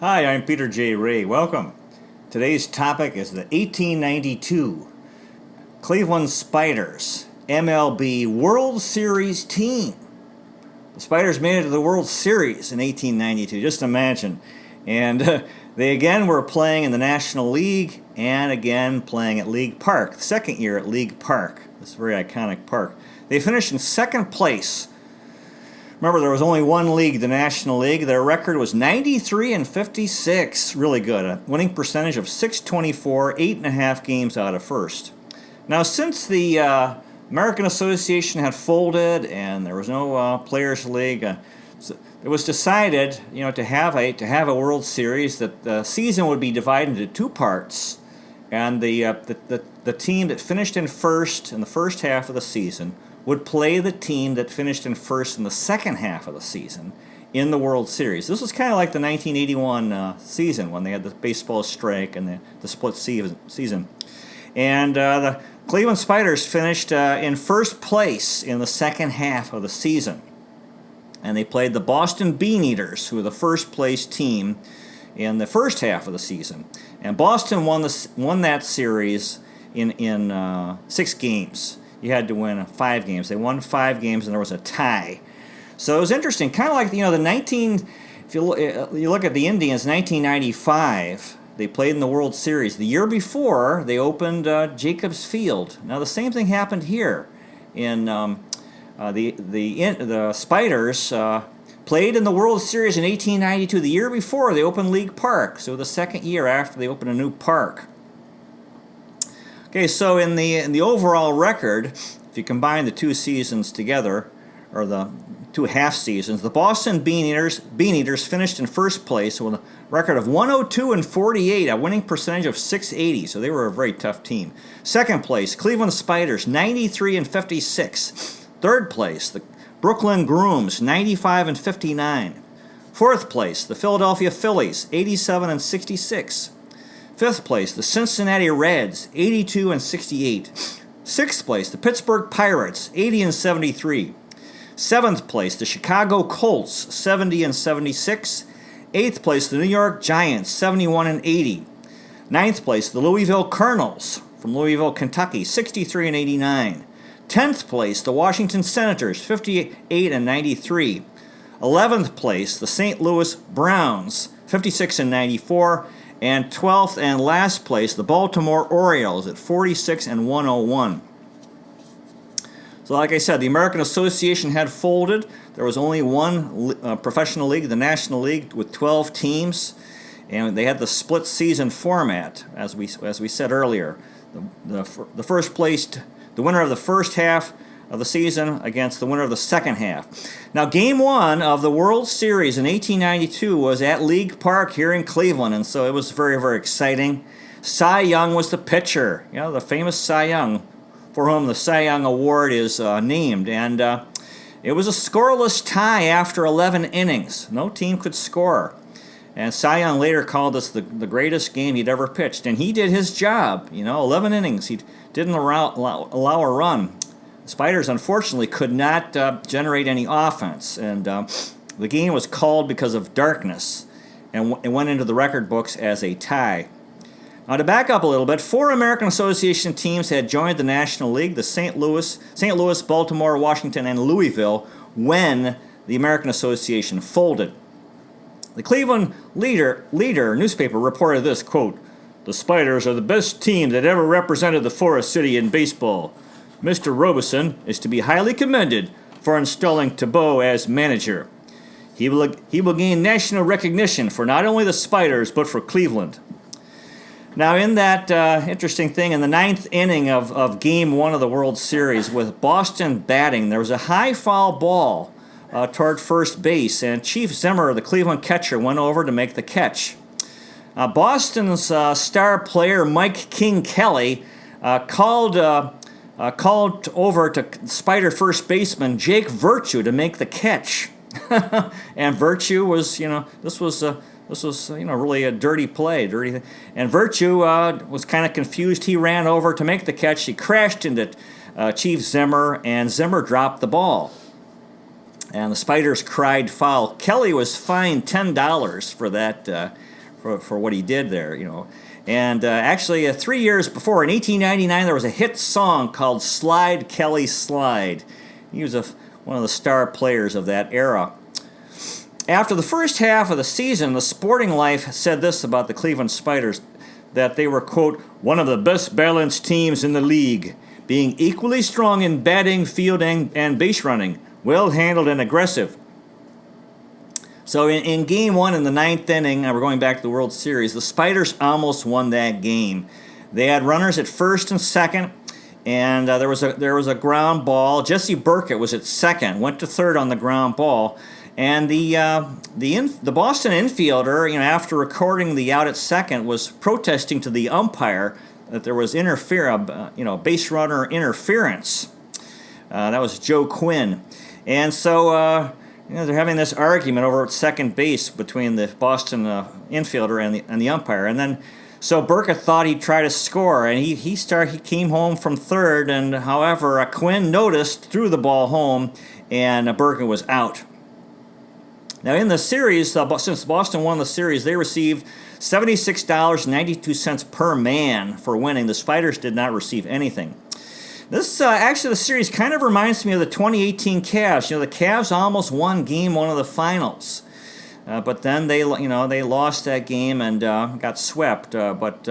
Hi, I'm Peter J. Ray. Welcome. Today's topic is the 1892 Cleveland Spiders MLB World Series team. The Spiders made it to the World Series in 1892, just imagine. And they again were playing in the National League and again playing at League Park, the second year at League Park, this very iconic park. They finished in second place. Remember, there was only one league, the National League. Their record was 93-56, really good. A winning percentage of .624, 8.5 games out of first. Now, since the American Association had folded and there was no Players League, it was decided, to have a World Series that the season would be divided into two parts, and the team that finished in first in the first half of the season would play the team that finished in first in the second half of the season in the World Series. This was kind of like the 1981 season when they had the baseball strike and the split season. And the Cleveland Spiders finished in first place in the second half of the season. And they played the Boston Beaneaters, who were the first place team in the first half of the season. And Boston won that series in 6 games. You had to win 5 games. They won 5 games, and there was a tie. So it was interesting, kind of like if you look at the Indians, 1995, they played in the World Series. The year before, they opened Jacobs Field. Now the same thing happened here. In the Spiders played in the World Series in 1892. The year before, they opened League Park. So the second year after they opened a new park. Okay, so in the overall record, if you combine the two seasons together, or the two half seasons, the Boston Beaneaters finished in first place with a record of 102-48, a winning percentage of .680. So they were a very tough team. Second place, Cleveland Spiders, 93-56. Third place, the Brooklyn Grooms, 95-59. Fourth place, the Philadelphia Phillies, 87-66. Fifth place, the Cincinnati Reds, 82-68. Sixth place, the Pittsburgh Pirates, 80-73. Seventh place, the Chicago Colts, 70-76. Eighth place, the New York Giants, 71-80. Ninth place, the Louisville Colonels from Louisville, Kentucky, 63-89. 10th place, the Washington Senators, 58-93. 11th place, the St. Louis Browns, 56-94. And 12th and last place, the Baltimore Orioles at 46-101. So like I said, the American Association had folded. There was only one professional league, the National League, with 12 teams. And they had the split season format, as we said earlier. The first placed, the winner of the first half of the season against the winner of the second half. Now, Game 1 of the World Series in 1892 was at League Park here in Cleveland, and so it was very, very exciting. Cy Young was the pitcher, the famous Cy Young, for whom the Cy Young Award is named. And it was a scoreless tie after 11 innings. No team could score. And Cy Young later called this the greatest game he'd ever pitched, and he did his job. 11 innings. He didn't allow a run. Spiders, unfortunately, could not generate any offense, and the game was called because of darkness, and it went into the record books as a tie. Now, to back up a little bit, 4 American Association teams had joined the National League, the St. Louis, Baltimore, Washington, and Louisville, when the American Association folded. The Cleveland Leader newspaper reported this, quote, "The Spiders are the best team that ever represented the Forest City in baseball. Mr. Robeson is to be highly commended for installing Tabo as manager. He will gain national recognition for not only the Spiders, but for Cleveland." Now, in that interesting thing, in the 9th inning of Game 1 of the World Series, with Boston batting, there was a high foul ball toward first base, and Chief Zimmer, the Cleveland catcher, went over to make the catch. Boston's star player, Mike King Kelly, called over to Spider first baseman Jake Virtue to make the catch. And Virtue was, this was really a dirty play. And Virtue was kind of confused. He ran over to make the catch. He crashed into Chief Zimmer, and Zimmer dropped the ball. and the Spiders cried foul. Kelly was fined $10 for that, for what he did there, And actually, 3 years before, in 1899, there was a hit song called "Slide Kelly Slide." He was one of the star players of that era. After the first half of the season, the Sporting Life said this about the Cleveland Spiders, that they were, quote, one of the best balanced teams in the league, being equally strong in batting, fielding, and base running, well handled and aggressive. So in Game 1 in the ninth inning, we're going back to the World Series, the Spiders almost won that game. They had runners at first and second, and there was a ground ball. Jesse Burkett was at second, went to third on the ground ball, and the Boston infielder, after recording the out at second, was protesting to the umpire that there was base runner interference. That was Joe Quinn, and so. They're having this argument over at second base between the Boston infielder and the umpire, and then so Burkett thought he'd try to score, and he came home from third, and however Quinn noticed, threw the ball home, and Burkett was out. Now in the series, since Boston won the series, they received $76.92 per man for winning. The Spiders did not receive anything. This actually, the series kind of reminds me of the 2018 Cavs. The Cavs almost won Game 1 of the finals, but then they lost that game and got swept. But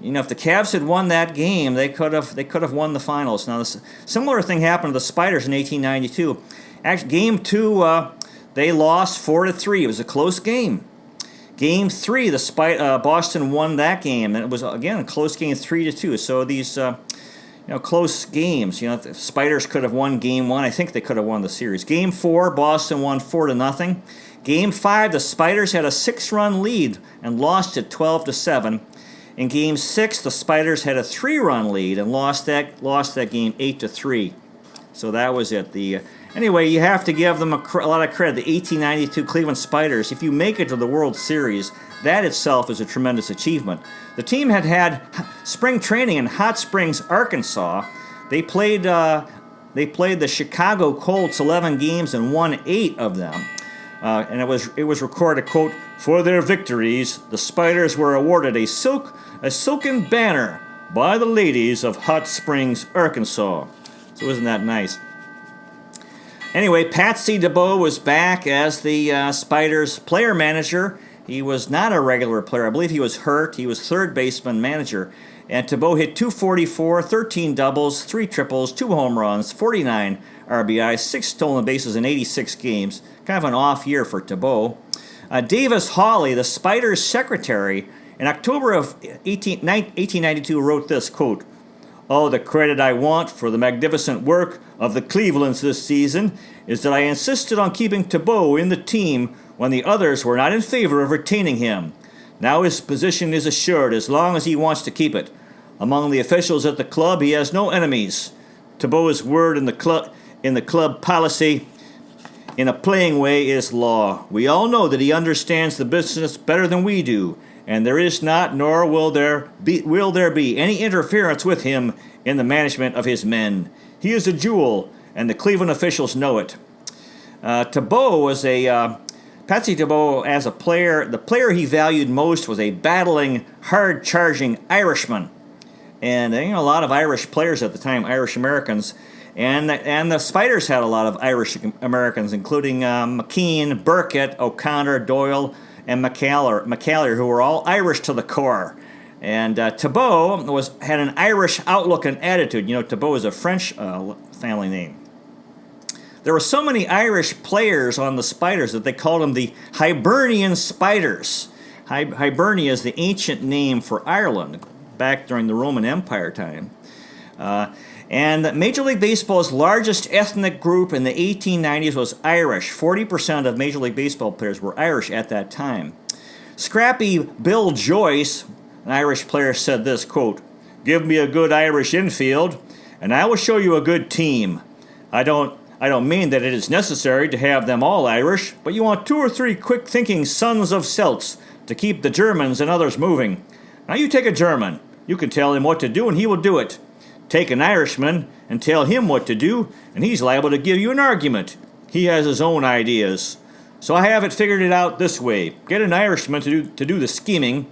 if the Cavs had won that game, they could have won the finals. Now, this similar thing happened to the Spiders in 1892. Actually, Game 2, they lost 4-3. It was a close game. Game 3, Boston won that game, and it was again a close game, 3-2. So these. Close games. The Spiders could have won Game 1. I think they could have won the series. Game 4, Boston won 4-0. Game 5, the Spiders had a 6-run lead and lost it 12-7. In Game 6, the Spiders had a 3-run lead and lost that game 8-3. So that was it. Anyway, you have to give them a lot of credit. The 1892 Cleveland Spiders, if you make it to the World Series, that itself is a tremendous achievement. The team had spring training in Hot Springs, Arkansas. They played the Chicago Colts 11 games and won 8 of them. And it was recorded, quote, for their victories, the Spiders were awarded a silken banner by the ladies of Hot Springs, Arkansas. So isn't that nice? Anyway, Patsy Tabo was back as the Spiders player manager. He was not a regular player. I believe he was hurt. He was third baseman manager. And Tabo hit .244, 13 doubles, 3 triples, 2 home runs, 49 RBIs, 6 stolen bases in 86 games. Kind of an off year for Tabo. Davis Hawley, the Spiders' secretary, in October of 1892 wrote this, quote, all the credit I want for the magnificent work of the Clevelands this season is that I insisted on keeping Tabo in the team when the others were not in favor of retaining him. Now his position is assured as long as he wants to keep it. Among the officials at the club, he has no enemies. Tabo's word in the club policy, in a playing way, is law. We all know that he understands the business better than we do, and there is not, nor will there be any interference with him in the management of his men. He is a jewel, and the Cleveland officials know it. Tabo was Patsy Tabo, as a player, the player he valued most was a battling, hard-charging Irishman. And a lot of Irish players at the time, Irish Americans, and the Spiders had a lot of Irish Americans, including McKean, Burkett, O'Connor, Doyle, and McCallier, who were all Irish to the core. And Tabo had an Irish outlook and attitude. Tabo is a French family name. There were so many Irish players on the Spiders that they called them the Hibernian Spiders. Hibernia is the ancient name for Ireland, back during the Roman Empire time. And Major League Baseball's largest ethnic group in the 1890s was Irish. 40% of Major League Baseball players were Irish at that time. Scrappy Bill Joyce, an Irish player, said this, quote, give me a good Irish infield, and I will show you a good team. I don't mean that it is necessary to have them all Irish, but you want 2 or 3 quick-thinking sons of Celts to keep the Germans and others moving. Now you take a German. You can tell him what to do, and he will do it. Take an Irishman and tell him what to do, and he's liable to give you an argument. He has his own ideas. So I have it figured it out this way. Get an Irishman to do the scheming.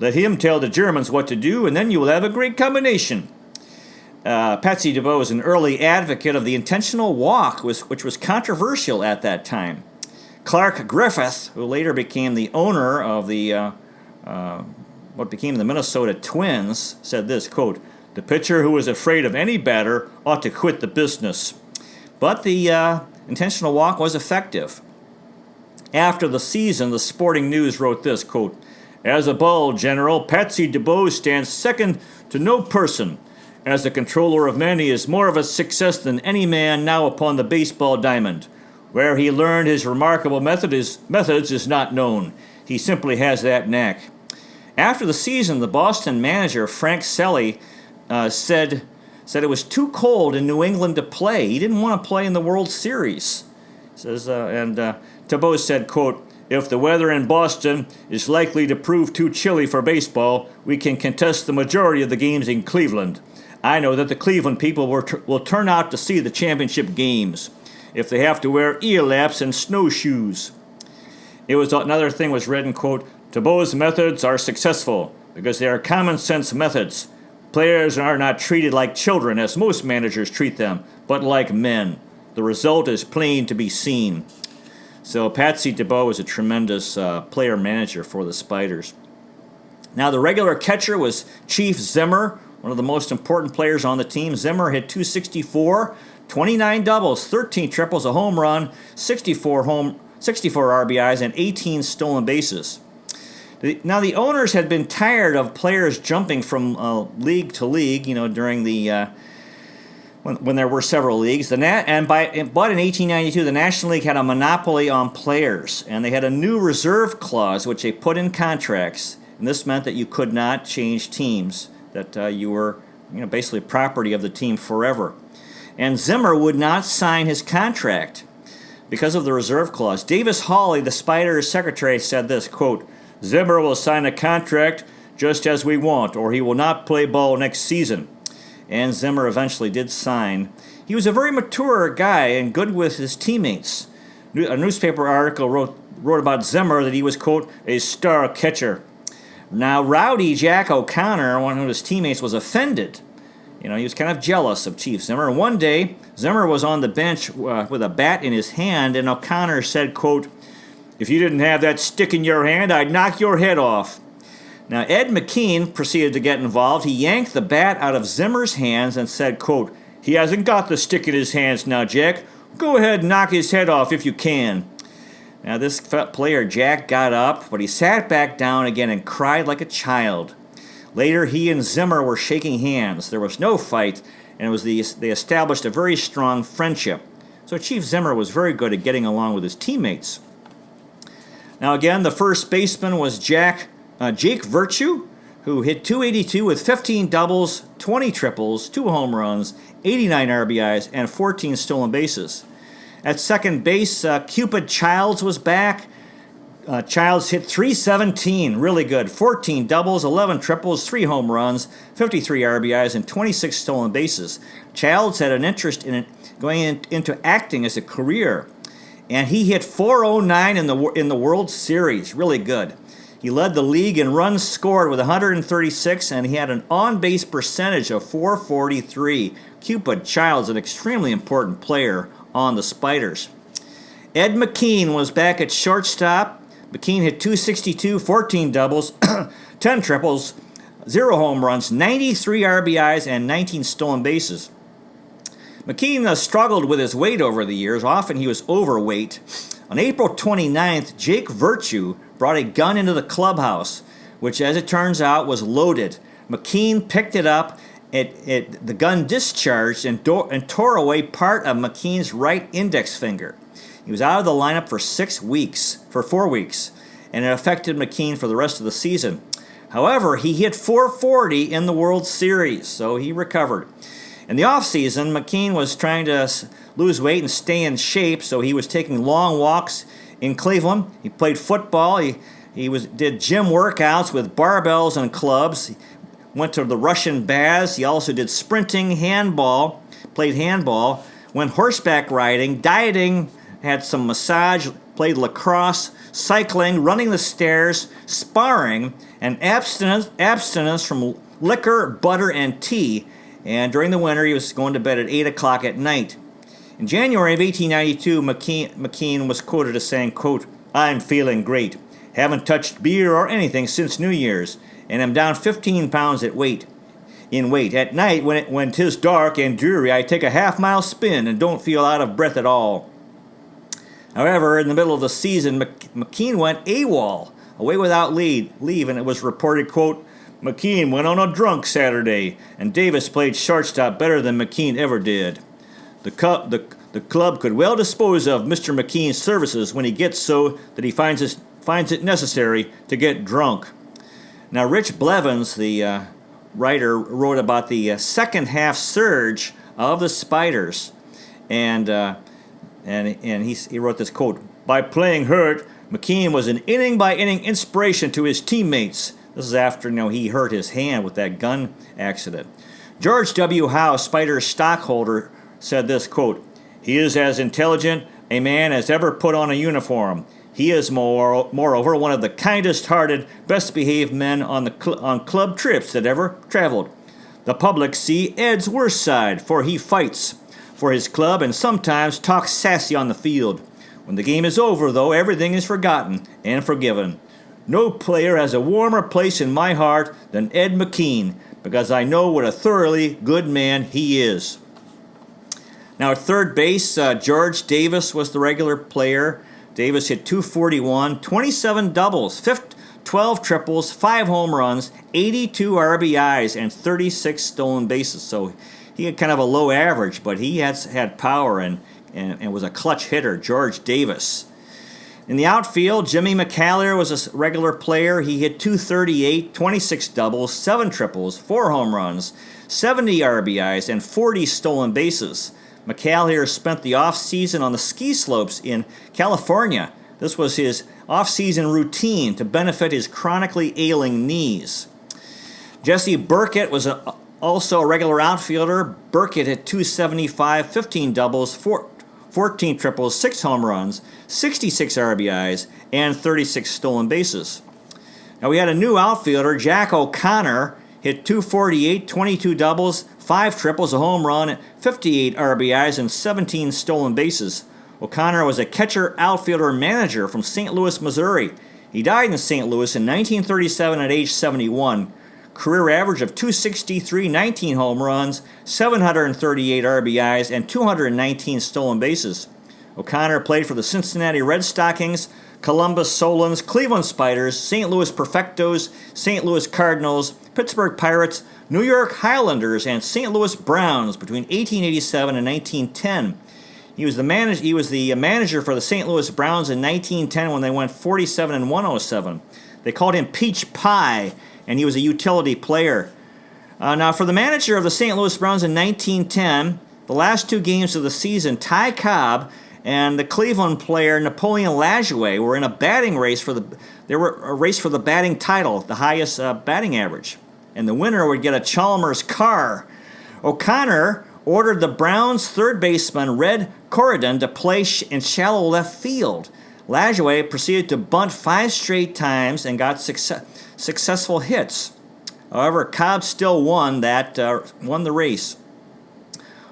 Let him tell the Germans what to do, and then you will have a great combination. Patsy Tabo was an early advocate of the intentional walk, which was controversial at that time. Clark Griffith, who later became the owner of what became the Minnesota Twins, said this, quote, "The pitcher who is afraid of any batter ought to quit the business." But the intentional walk was effective. After the season, the Sporting News wrote this, quote, "As a ball general, Patsy Tabo stands second to no person. As the controller of men, he is more of a success than any man now upon the baseball diamond. Where he learned his remarkable methods is not known. He simply has that knack." After the season, the Boston manager, Frank Selly, said it was too cold in New England to play. He didn't want to play in the World Series. Tabo said, quote, "If the weather in Boston is likely to prove too chilly for baseball, we can contest the majority of the games in Cleveland. I know that the Cleveland people will turn out to see the championship games if they have to wear ear-laps and snowshoes." Another thing was written, quote, "Tabo's methods are successful because they are common-sense methods. Players are not treated like children as most managers treat them, but like men. The result is plain to be seen." So Patsy Tabo was a tremendous player-manager for the Spiders. Now the regular catcher was Chief Zimmer, one of the most important players on the team. Zimmer hit .264, 29 doubles, 13 triples, a home run, 64 RBIs, and 18 stolen bases. Now the owners had been tired of players jumping from league to league, during the when there were several leagues. But in 1892, the National League had a monopoly on players, and they had a new reserve clause which they put in contracts, and this meant that you could not change teams, that you were basically property of the team forever. And Zimmer would not sign his contract because of the reserve clause. Davis Hawley, the Spiders' secretary, said this, quote, "Zimmer will sign a contract just as we want, or he will not play ball next season." And Zimmer eventually did sign. He was a very mature guy and good with his teammates. A newspaper article wrote about Zimmer that he was, quote, "a star catcher." Now, Rowdy Jack O'Connor, one of his teammates, was offended. He was kind of jealous of Chief Zimmer. And one day, Zimmer was on the bench with a bat in his hand, and O'Connor said, quote, "If you didn't have that stick in your hand, I'd knock your head off." Now, Ed McKean proceeded to get involved. He yanked the bat out of Zimmer's hands and said, quote, "He hasn't got the stick in his hands now, Jack. Go ahead and knock his head off if you can." Now, this player, Jack, got up, but he sat back down again and cried like a child. Later, he and Zimmer were shaking hands. There was no fight, and they established a very strong friendship. So Chief Zimmer was very good at getting along with his teammates. Now, again, the first baseman was Jake Virtue, who hit .282 with 15 doubles, 20 triples, 2 home runs, 89 RBIs, and 14 stolen bases. At second base, Cupid Childs was back. Childs hit .317, really good. 14 doubles, 11 triples, 3 home runs, 53 RBIs, and 26 stolen bases. Childs had an interest in going into acting as a career, and he hit .409 in the World Series, really good. He led the league in runs scored with 136, and he had an on-base percentage of .443. Cupid Childs, an extremely important player on the Spiders. Ed McKean was back at shortstop. McKean hit .262, 14 doubles, 10 triples, 0 home runs, 93 RBIs, and 19 stolen bases. McKean struggled with his weight over the years. Often he was overweight. On April 29th, Jake Virtue brought a gun into the clubhouse, which, as it turns out, was loaded. McKean picked it up. The gun discharged and tore away part of McKean's right index finger. He was out of the lineup for 4 weeks, and it affected McKean for the rest of the season. However, he hit .440 in the World Series, so he recovered. In the offseason, McKean was trying to lose weight and stay in shape, so he was taking long walks in Cleveland. He played football. He did gym workouts with barbells and clubs. He went to the Russian baths. He also did sprinting, played handball, went horseback riding, dieting, had some massage, played lacrosse, cycling, running the stairs, sparring, and abstinence from liquor, butter, and tea. And during the winter, he was going to bed at 8 o'clock at night. In January of 1892, McKean was quoted as saying, quote, "I'm feeling great. Haven't touched beer or anything since New Year's, and I'm down 15 pounds in weight. At night, when 'tis dark and dreary, I take a half-mile spin and don't feel out of breath at all." However, in the middle of the season, McKean went AWOL, away without leave, and it was reported, quote, "McKean went on a drunk Saturday, and Davies played shortstop better than McKean ever did. The club could well dispose of Mr. McKean's services when he gets so that he finds it necessary to get drunk." Now, Rich Blevins, the writer, wrote about the second half surge of the Spiders, and he wrote this quote: "By playing hurt, McKean was an inning-by-inning inspiration to his teammates." This is after he hurt his hand with that gun accident. George W. Howe, Spiders stockholder, said this quote: "He is as intelligent a man as ever put on a uniform. He is moreover one of the kindest-hearted, best-behaved men on club trips that ever traveled. The public see Ed's worst side, for he fights for his club and sometimes talks sassy on the field. When the game is over, though, everything is forgotten and forgiven. No player has a warmer place in my heart than Ed McKean, because I know what a thoroughly good man he is." Now at third base, George Davis was the regular player. Davis hit .241, 27 doubles, 12 triples, 5 home runs, 82 RBIs, and 36 stolen bases. So he had kind of a low average, but he had power and was a clutch hitter, George Davis. In the outfield, Jimmy McAllister was a regular player. He hit .238, 26 doubles, 7 triples, 4 home runs, 70 RBIs, and 40 stolen bases. McAllister spent the offseason on the ski slopes in California. This was his off-season routine to benefit his chronically ailing knees. Jesse Burkett was also a regular outfielder. Burkett hit .275, 15 doubles, 14 triples, 6 home runs, 66 RBIs, and 36 stolen bases. Now we had a new outfielder, Jack O'Connor, hit .248, 22 doubles, 5 triples, a home run, 58 RBIs, and 17 stolen bases. O'Connor was a catcher, outfielder, manager from St. Louis, Missouri. He died in St. Louis in 1937 at age 71. Career average of .263, 19 home runs, 738 RBIs, and 219 stolen bases. O'Connor played for the Cincinnati Red Stockings, Columbus Solons, Cleveland Spiders, St. Louis Perfectos, St. Louis Cardinals, Pittsburgh Pirates, New York Highlanders, and St. Louis Browns between 1887 and 1910. He was the manager for the St. Louis Browns in 1910 when they went 47-107. They called him Peach Pie, and he was a utility player. Now, for the manager of the St. Louis Browns in 1910, the last 2 games of the season, Ty Cobb and the Cleveland player Napoleon Lajoie were in a batting race They were a race for the batting title, the highest batting average, and the winner would get a Chalmers car. O'Connor ordered the Browns' third baseman Red Corridon to play in shallow left field. Lajoie proceeded to bunt 5 straight times and got successful hits. However, Cobb still won the race.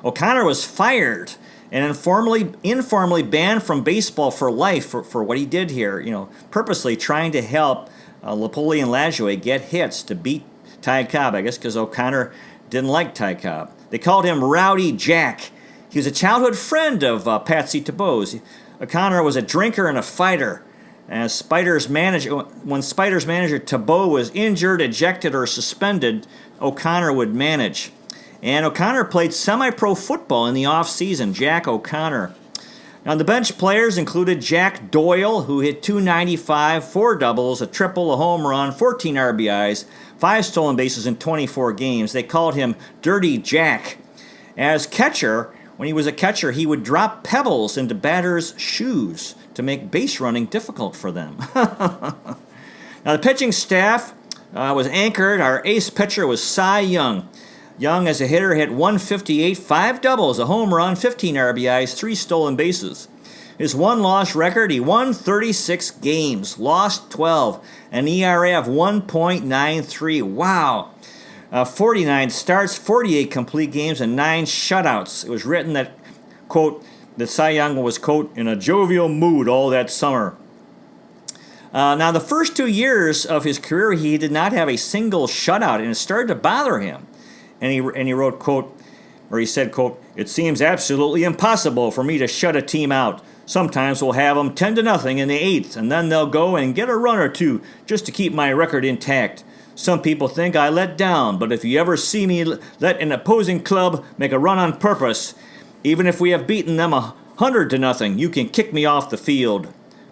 O'Connor was fired and informally banned from baseball for life for what he did here, purposely trying to help Napoleon Lajoie get hits to beat Ty Cobb, I guess because O'Connor didn't like Ty Cobb. They called him Rowdy Jack. He was a childhood friend of Patsy Tabo's. O'Connor was a drinker and a fighter. When Spiders manager Tabo was injured, ejected, or suspended, O'Connor would manage. And O'Connor played semi-pro football in the off-season, Jack O'Connor. Now, the bench players included Jack Doyle, who hit .295, 4 doubles, a triple, a home run, 14 RBIs, 5 stolen bases in 24 games. They called him Dirty Jack. As catcher, when he was a catcher, he would drop pebbles into batters' shoes to make base running difficult for them. Now, the pitching staff was anchored. Our ace pitcher was Cy Young. Young, as a hitter, hit .158, 5 doubles, a home run, 15 RBIs, 3 stolen bases. His one-loss record, he won 36 games, lost 12, an ERA of 1.93. Wow. 49 starts, 48 complete games, and 9 shutouts. It was written that, quote, that Cy Young was, quote, in a jovial mood all that summer. Now, the first 2 years of his career, he did not have a single shutout, and it started to bother him. And he wrote, quote, or he said, quote, "It seems absolutely impossible for me to shut a team out. Sometimes we'll have them 10-0 in the 8th, and then they'll go and get a run or two just to keep my record intact. Some people think I let down, but if you ever see me let an opposing club make a run on purpose, even if we have beaten them 100-0, you can kick me off the field.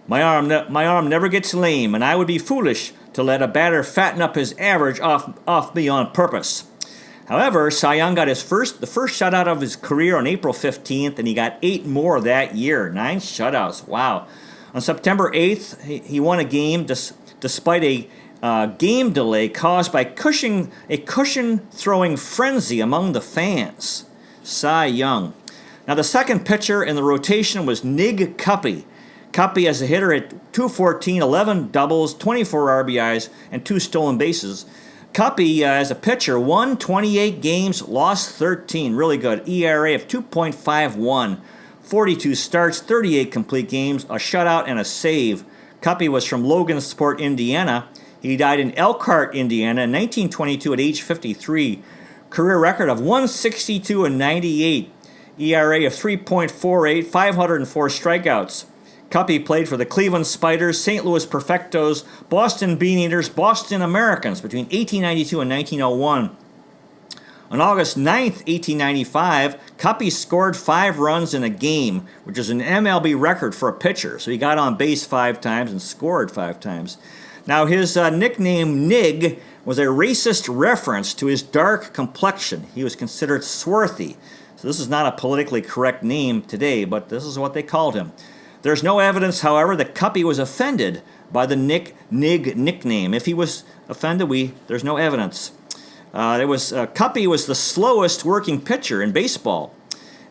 My arm never gets lame, and I would be foolish to let a batter fatten up his average off me on purpose." However, Cy Young got the first shutout of his career on April 15th, and he got 8 more that year. 9 shutouts. Wow. On September 8th, he won a game despite a game delay caused by a cushion-throwing frenzy among the fans. Cy Young. Now, the second pitcher in the rotation was Nig Cuppy. Cuppy, as a hitter, hit .214, 11 doubles, 24 RBIs, and 2 stolen bases. Cuppy, as a pitcher, won 28 games, lost 13. Really good. ERA of 2.51. 42 starts, 38 complete games, a shutout, and a save. Cuppy was from Logansport, Indiana. He died in Elkhart, Indiana in 1922 at age 53. Career record of 162 and 98. ERA of 3.48, 504 strikeouts. Cuppy played for the Cleveland Spiders, St. Louis Perfectos, Boston Beaneaters, Boston Americans between 1892 and 1901. On August 9th, 1895, Cuppy scored 5 runs in a game, which is an MLB record for a pitcher. So he got on base 5 times and scored 5 times. Now, his nickname, Nig, was a racist reference to his dark complexion. He was considered swarthy. So this is not a politically correct name today, but this is what they called him. There's no evidence, however, that Cuppy was offended by the Nig nickname. If he was offended, there's no evidence. Cuppy was the slowest working pitcher in baseball,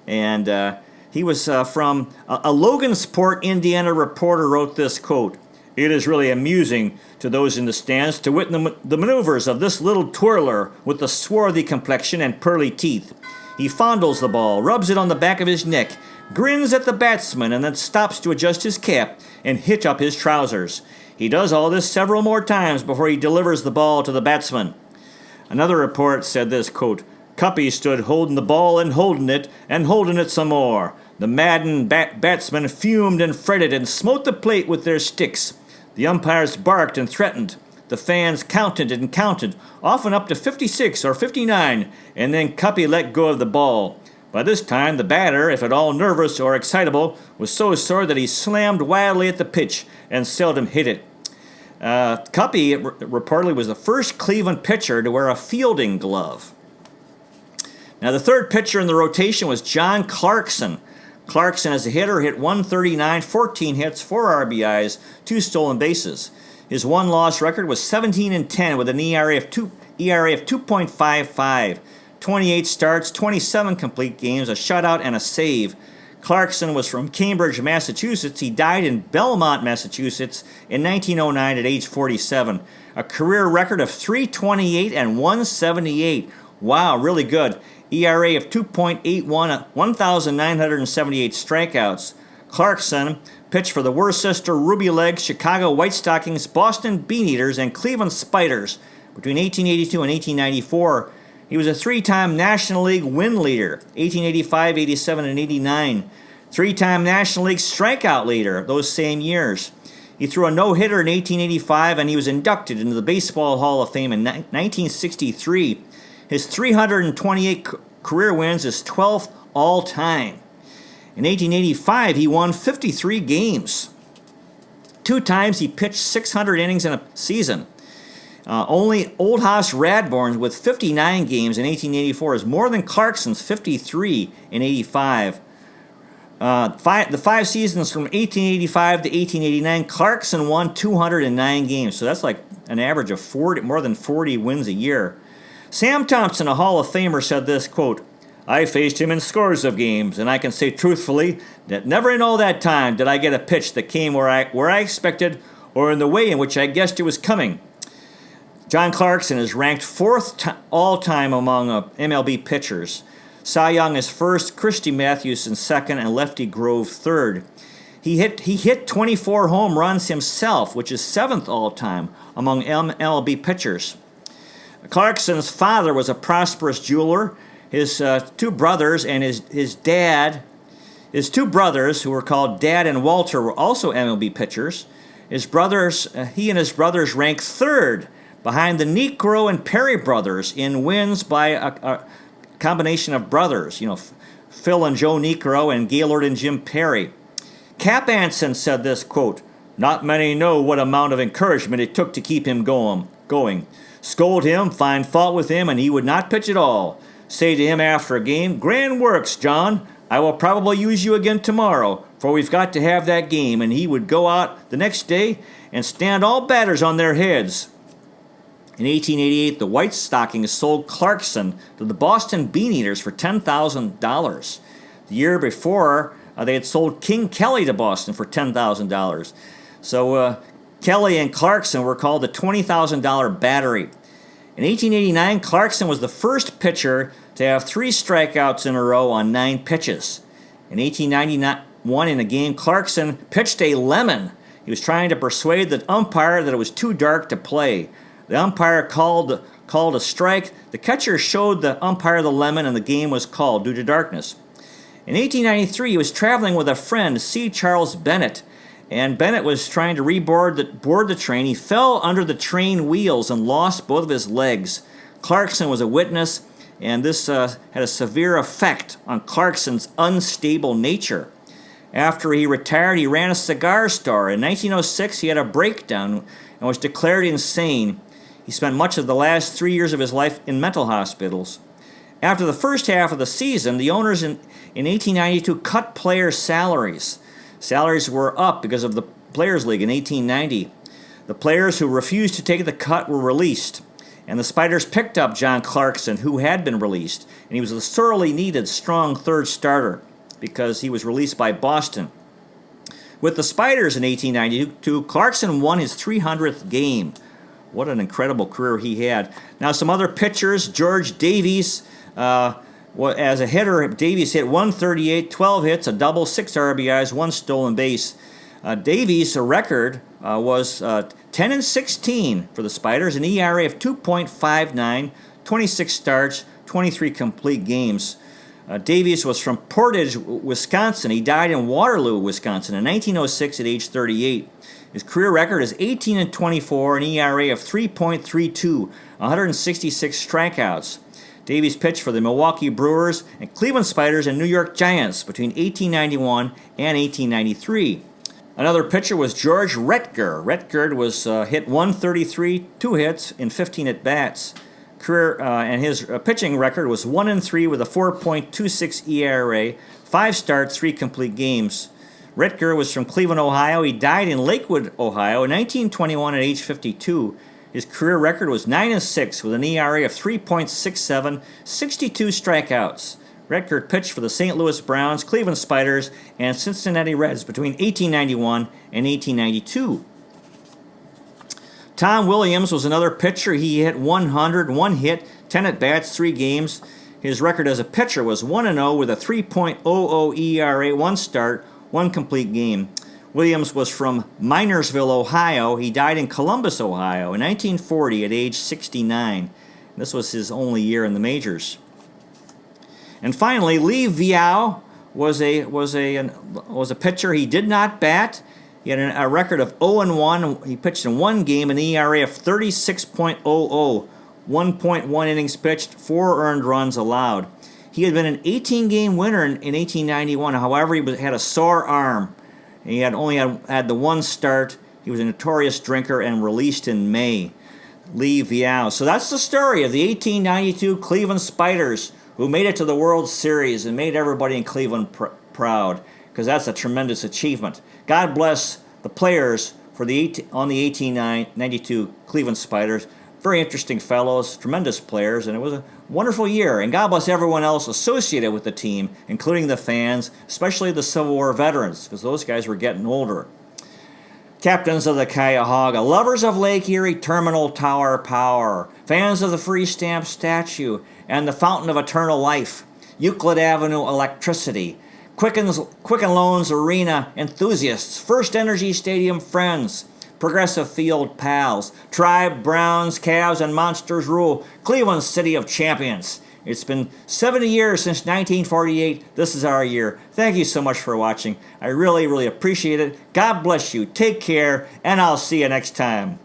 and he was from a Logansport, Indiana reporter wrote this, quote, "It is really amusing to those in the stands to witness the maneuvers of this little twirler with the swarthy complexion and pearly teeth. He fondles the ball, rubs it on the back of his neck, grins at the batsman, and then stops to adjust his cap and hitch up his trousers. He does all this several more times before he delivers the ball to the batsman." Another report said this, quote, "Cuppy stood holding the ball and holding it some more. The maddened batsmen fumed and fretted and smote the plate with their sticks. The umpires barked and threatened. The fans counted and counted, often up to 56 or 59, and then Cuppy let go of the ball. By this time, the batter, if at all nervous or excitable, was so sore that he slammed wildly at the pitch and seldom hit it." Cuppy reportedly was the first Cleveland pitcher to wear a fielding glove. Now, the third pitcher in the rotation was John Clarkson. Clarkson, as a hitter, hit .139, 14 hits, 4 RBIs, 2 stolen bases. His one-loss record was 17-10 with an ERA of 2.55. 28 starts, 27 complete games, a shutout, and a save. Clarkson was from Cambridge, Massachusetts. He died in Belmont, Massachusetts in 1909 at age 47. A career record of 328 and 178. Wow, really good. ERA of 2.81, 1,978 strikeouts. Clarkson pitched for the Worcester Ruby Legs, Chicago White Stockings, Boston Beaneaters, and Cleveland Spiders between 1882 and 1894. He was a 3-time National League win leader, 1885, 87, and 89. 3-time National League strikeout leader those same years. He threw a no-hitter in 1885, and he was inducted into the Baseball Hall of Fame in 1963. His 328 career wins is 12th all-time. In 1885, he won 53 games. 2 times he pitched 600 innings in a season. Only Old House Radbourne with 59 games in 1884 is more than Clarkson's 53 in 85. The 5 seasons from 1885 to 1889, Clarkson won 209 games. So that's like an average of more than 40 wins a year. Sam Thompson, a Hall of Famer, said this, quote, I faced him in scores of games, and I can say truthfully that never in all that time did I get a pitch that came where I expected or in the way in which I guessed it was coming. John Clarkson is ranked fourth all-time among MLB pitchers. Cy Young is first, Christy Mathewson second, and Lefty Grove third. He hit 24 home runs himself, which is seventh all-time among MLB pitchers. Clarkson's father was a prosperous jeweler. His two brothers and his two brothers, who were called Dad and Walter, were also MLB pitchers. He and his brothers ranked third behind the Necro and Perry brothers in wins by a combination of brothers. Phil and Joe Necro and Gaylord and Jim Perry. Cap Anson said this, quote, "Not many know what amount of encouragement it took to keep him going. Scold him, find fault with him, and he would not pitch at all. Say to him after a game, 'Grand works, John. I will probably use you again tomorrow, for we've got to have that game,' and he would go out the next day and stand all batters on their heads." In 1888, the White Stockings sold Clarkson to the Boston Beaneaters for $10,000. The year before, they had sold King Kelly to Boston for $10,000. So Kelly and Clarkson were called the $20,000 battery. In 1889, Clarkson was the first pitcher to have 3 strikeouts in a row on 9 pitches. In 1891, in a game, Clarkson pitched a lemon. He was trying to persuade the umpire that it was too dark to play. The umpire called a strike. The catcher showed the umpire the lemon, and the game was called due to darkness. In 1893, he was traveling with a friend, C. Charles Bennett, and Bennett was trying to board the train. He fell under the train wheels and lost both of his legs. Clarkson was a witness, and this had a severe effect on Clarkson's unstable nature. After he retired, he ran a cigar store. In 1906, he had a breakdown and was declared insane. He spent much of the last 3 years of his life in mental hospitals. After the first half of the season, the owners in 1892 cut players' salaries. Salaries were up because of the Players' League in 1890. The players who refused to take the cut were released, and the Spiders picked up John Clarkson, who had been released, and he was a sorely needed strong third starter because he was released by Boston. With the Spiders in 1892, Clarkson won his 300th game. What an incredible career he had. Now, some other pitchers. George Davies, as a hitter, Davies hit 138, 12 hits, a double, 6 RBIs, 1 stolen base. Davies' record was 10-16 for the Spiders, an ERA of 2.59, 26 starts, 23 complete games. Davies was from Portage, Wisconsin. He died in Waterloo, Wisconsin in 1906 at age 38. His career record is 18-24, an ERA of 3.32, 166 strikeouts. Davies pitched for the Milwaukee Brewers and Cleveland Spiders and New York Giants between 1891 and 1893. Another pitcher was George Retger. Retger was hit 133, 2 hits in 15 at-bats. And his pitching record was 1-3 with a 4.26 ERA, 5 starts, 3 complete games. Retger was from Cleveland, Ohio. He died in Lakewood, Ohio in 1921 at age 52. His career record was 9-6 with an ERA of 3.67, 62 strikeouts. Retger pitched for the St. Louis Browns, Cleveland Spiders, and Cincinnati Reds between 1891 and 1892. Tom Williams was another pitcher. He hit 100, 1 hit, 10 at-bats, 3 games. His record as a pitcher was 1-0 with a 3.00 ERA, 1 start, 1 complete game. Williams was from Minersville, Ohio. He died in Columbus, Ohio in 1940 at age 69. This was his only year in the majors. And finally, Lee Viau was a pitcher. He did not bat. He had a record of 0-1. He pitched in 1 game, an ERA of 36.00, 1.1 innings pitched, 4 earned runs allowed. He had been an 18-game winner in 1891. However, he had a sore arm. He had only had the 1 start. He was a notorious drinker and released in May. Lee Viau. So that's the story of the 1892 Cleveland Spiders, who made it to the World Series and made everybody in Cleveland proud, because that's a tremendous achievement. God bless the players on the 1892 Cleveland Spiders. Very interesting fellows, tremendous players, and it was Wonderful year, and God bless everyone else associated with the team, including the fans, especially the Civil War veterans, because those guys were getting older. Captains of the Cuyahoga, lovers of Lake Erie Terminal Tower Power, fans of the Free Stamp Statue and the Fountain of Eternal Life, Euclid Avenue Electricity, Quicken Loans Arena enthusiasts, First Energy Stadium friends, Progressive Field pals, Tribe, Browns, Cavs, and Monsters rule, Cleveland City of Champions. It's been 70 years since 1948. This is our year. Thank you so much for watching. I really, really appreciate it. God bless you. Take care, and I'll see you next time.